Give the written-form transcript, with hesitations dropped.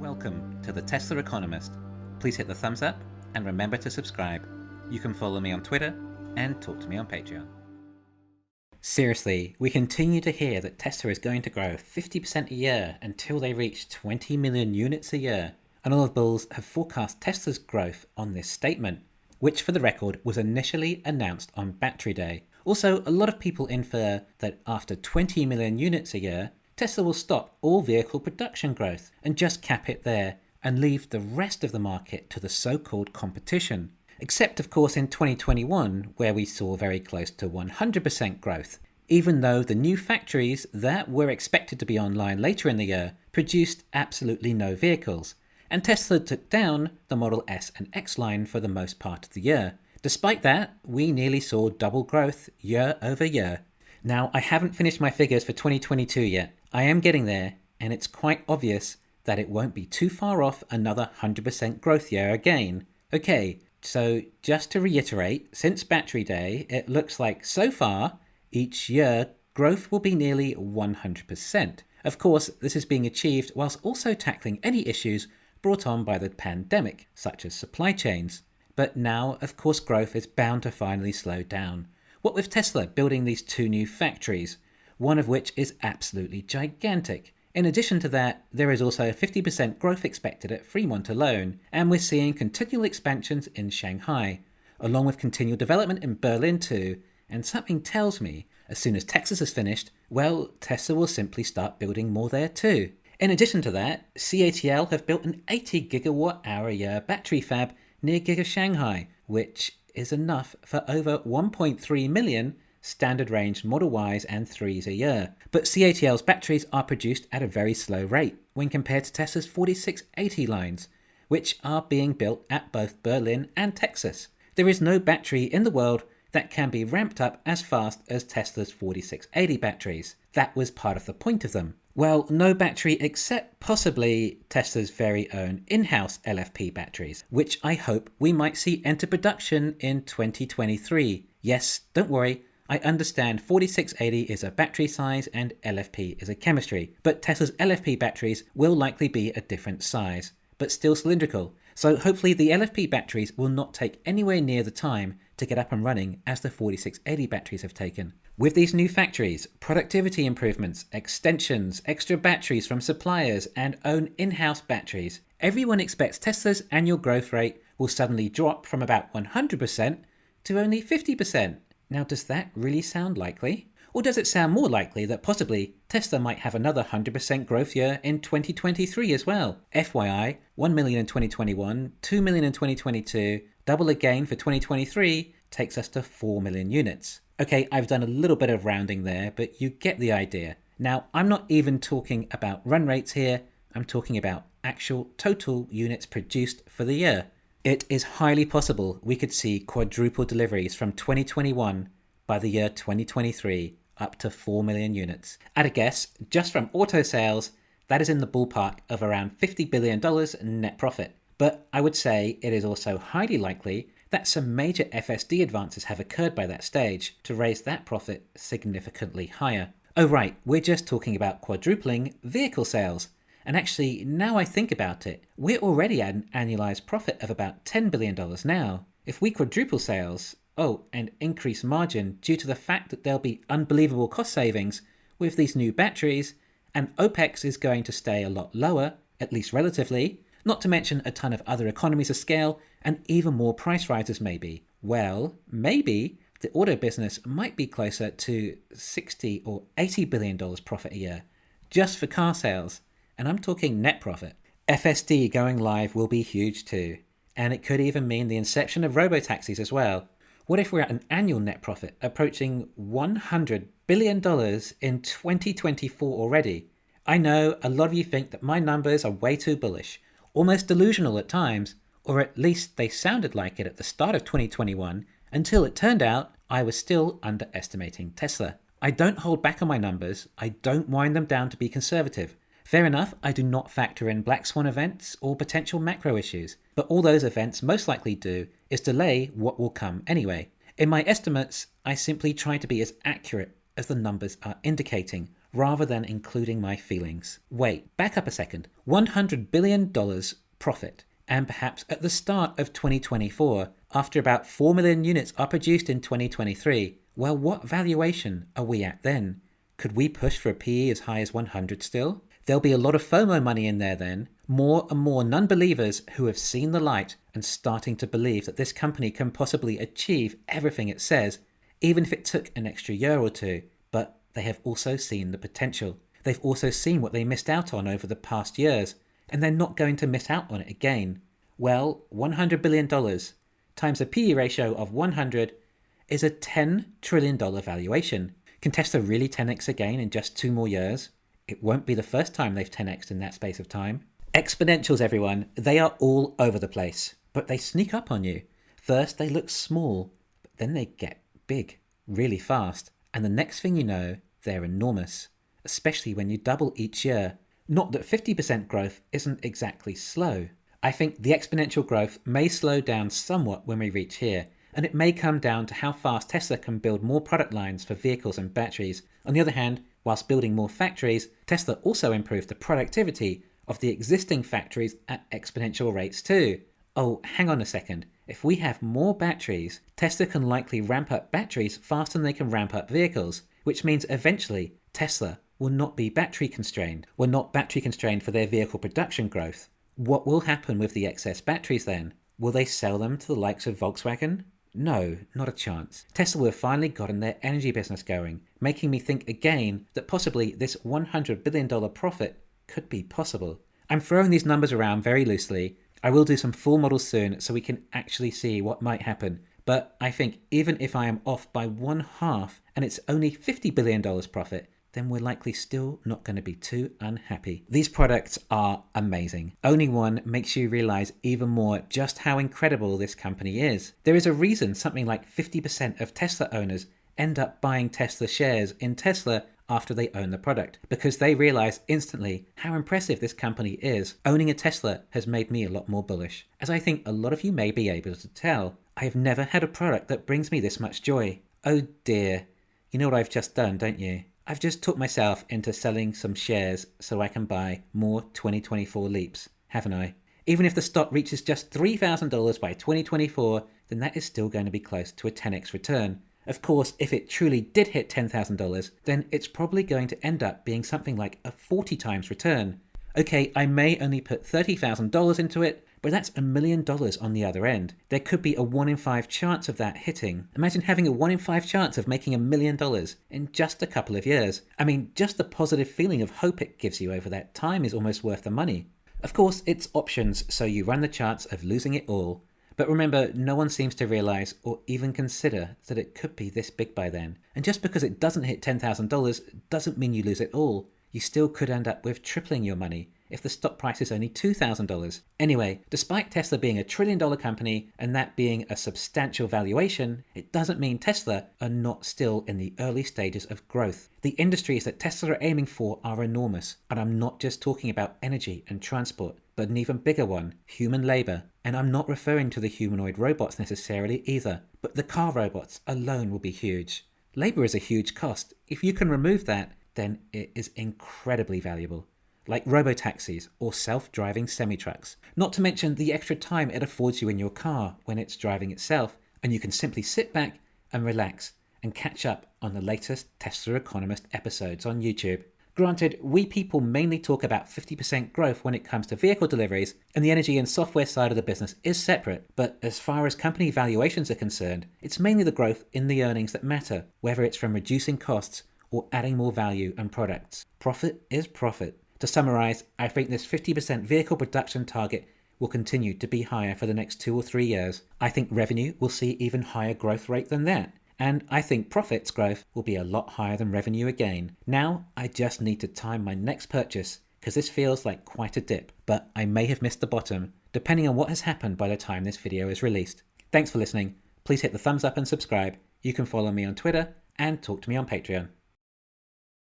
Welcome to the Tesla Economist. Please hit the thumbs up and remember to subscribe. You can follow me on Twitter and talk to me on Patreon. Seriously, we continue to hear that Tesla is going to grow 50% a year until they reach 20 million units a year, and all of bulls have forecast Tesla's growth on this statement, which for the record was initially announced on Battery Day. Also, a lot of people infer that after 20 million units a year, Tesla will stop all vehicle production growth and just cap it there and leave the rest of the market to the so-called competition. Except of course in 2021, where we saw very close to 100% growth, even though the new factories that were expected to be online later in the year produced absolutely no vehicles, and Tesla took down the Model S and X line for the most part of the year. Despite that, we nearly saw double growth year over year. Now, I haven't finished my figures for 2022 yet. I am getting there, and it's quite obvious that it won't be too far off another 100% growth year again. Okay, so just to reiterate, since Battery Day, it looks like so far, each year, growth will be nearly 100%. Of course, this is being achieved whilst also tackling any issues brought on by the pandemic, such as supply chains. But now, of course, growth is bound to finally slow down. What with Tesla building these two new factories, one of which is absolutely gigantic. In addition to that, there is also 50% growth expected at Fremont alone, and we're seeing continual expansions in Shanghai, along with continual development in Berlin too, and something tells me, as soon as Texas is finished, well, Tesla will simply start building more there too. In addition to that, CATL have built an 80 gigawatt hour a year battery fab near Giga Shanghai, which is enough for over 1.3 million standard range Model Ys and 3s a year. But CATL's batteries are produced at a very slow rate when compared to Tesla's 4680 lines, which are being built at both Berlin and Texas. There is no battery in the world that can be ramped up as fast as Tesla's 4680 batteries. That was part of the point of them. Well, no battery except possibly Tesla's very own in-house LFP batteries, which I hope we might see enter production in 2023. Yes, don't worry, I understand 4680 is a battery size and LFP is a chemistry, but Tesla's LFP batteries will likely be a different size, but still cylindrical. So hopefully the LFP batteries will not take anywhere near the time to get up and running as the 4680 batteries have taken. With these new factories, productivity improvements, extensions, extra batteries from suppliers, and own in-house batteries, everyone expects Tesla's annual growth rate will suddenly drop from about 100% to only 50%. Now, does that really sound likely? Or does it sound more likely that possibly Tesla might have another 100% growth year in 2023 as well? FYI, 1 million in 2021, 2 million in 2022, double again for 2023 takes us to 4 million units. Okay, I've done a little bit of rounding there, but you get the idea. Now, I'm not even talking about run rates here, I'm talking about actual total units produced for the year. It is highly possible we could see quadruple deliveries from 2021 by the year 2023, up to 4 million units. At a guess, just from auto sales, that is in the ballpark of around $50 billion net profit. But I would say it is also highly likely that some major FSD advances have occurred by that stage to raise that profit significantly higher. Oh right, we're just talking about quadrupling vehicle sales. And actually, now I think about it, we're already at an annualized profit of about $10 billion now. If we quadruple sales, and increase margin due to the fact that there'll be unbelievable cost savings with these new batteries, and OPEX is going to stay a lot lower, at least relatively, not to mention a ton of other economies of scale and even more price rises maybe. Well, maybe the auto business might be closer to $60 or $80 billion profit a year, just for car sales. And I'm talking net profit. FSD going live will be huge too. And it could even mean the inception of robotaxis as well. What if we're at an annual net profit approaching $100 billion in 2024 already? I know a lot of you think that my numbers are way too bullish, almost delusional at times, or at least they sounded like it at the start of 2021, until it turned out I was still underestimating Tesla. I don't hold back on my numbers, I don't wind them down to be conservative. Fair enough, I do not factor in black swan events or potential macro issues, but all those events most likely do is delay what will come anyway. In my estimates, I simply try to be as accurate as the numbers are indicating, rather than including my feelings. Wait, back up a second. $100 billion profit. And perhaps at the start of 2024, after about 4 million units are produced in 2023, well, what valuation are we at then? Could we push for a PE as high as 100 still? There'll be a lot of FOMO money in there then. More and more non-believers who have seen the light and starting to believe that this company can possibly achieve everything it says, even if it took an extra year or two. But they have also seen the potential. They've also seen what they missed out on over the past years, and they're not going to miss out on it again. Well, $100 billion times a PE ratio of 100 is a $10 trillion valuation. Can Tesla really 10x again in just 2 more years? It won't be the first time they've 10x'd in that space of time. Exponentials, everyone, they are all over the place, but they sneak up on you. First, they look small, but then they get big really fast. And the next thing you know, they're enormous, especially when you double each year. Not that 50% growth isn't exactly slow. I think the exponential growth may slow down somewhat when we reach here, and it may come down to how fast Tesla can build more product lines for vehicles and batteries. On the other hand, whilst building more factories, Tesla also improved the productivity of the existing factories at exponential rates too. Oh, hang on a second. If we have more batteries, Tesla can likely ramp up batteries faster than they can ramp up vehicles, which means eventually Tesla will not be battery constrained. We're not battery constrained for their vehicle production growth. What will happen with the excess batteries then? Will they sell them to the likes of Volkswagen? No, not a chance. Tesla will have finally gotten their energy business going, making me think again that possibly this $100 billion profit could be possible. I'm throwing these numbers around very loosely. I will do some full models soon so we can actually see what might happen. But I think even if I am off by 1/2 and it's only $50 billion profit, then we're likely still not going to be too unhappy. These products are amazing. Owning one makes you realize even more just how incredible this company is. There is a reason something like 50% of Tesla owners end up buying Tesla shares in Tesla after they own the product, because they realize instantly how impressive this company is. Owning a Tesla has made me a lot more bullish. As I think a lot of you may be able to tell, I have never had a product that brings me this much joy. Oh dear. You know what I've just done, don't you? I've just talked myself into selling some shares so I can buy more 2024 Leaps, haven't I? Even if the stock reaches just $3,000 by 2024, then that is still going to be close to a 10x return. Of course, if it truly did hit $10,000, then it's probably going to end up being something like a 40 times return. Okay, I may only put $30,000 into it, but that's $1 million on the other end. There could be a 1 in 5 chance of that hitting. Imagine having a 1 in 5 chance of making $1 million in just a couple of years. I mean, just the positive feeling of hope it gives you over that time is almost worth the money. Of course, it's options, so you run the chance of losing it all. But remember, no one seems to realize or even consider that it could be this big by then. And just because it doesn't hit $10,000 doesn't mean you lose it all. You still could end up with tripling your money if the stock price is only $2,000. Anyway, despite Tesla being a $1 trillion company and that being a substantial valuation, it doesn't mean Tesla are not still in the early stages of growth. The industries that Tesla are aiming for are enormous, and I'm not just talking about energy and transport, but an even bigger one, human labor. And I'm not referring to the humanoid robots necessarily either, but the car robots alone will be huge. Labor is a huge cost. If you can remove that, then it is incredibly valuable. Like robotaxis or self-driving semi-trucks. Not to mention the extra time it affords you in your car when it's driving itself, and you can simply sit back and relax and catch up on the latest Tesla Economist episodes on YouTube. Granted, we people mainly talk about 50% growth when it comes to vehicle deliveries, and the energy and software side of the business is separate, but as far as company valuations are concerned, it's mainly the growth in the earnings that matter, whether it's from reducing costs or adding more value and products. Profit is profit. To summarize, I think this 50% vehicle production target will continue to be higher for the next 2 or 3 years. I think revenue will see even higher growth rate than that. And I think profits growth will be a lot higher than revenue again. Now, I just need to time my next purchase, because this feels like quite a dip, but I may have missed the bottom, depending on what has happened by the time this video is released. Thanks for listening. Please hit the thumbs up and subscribe. You can follow me on Twitter and talk to me on Patreon.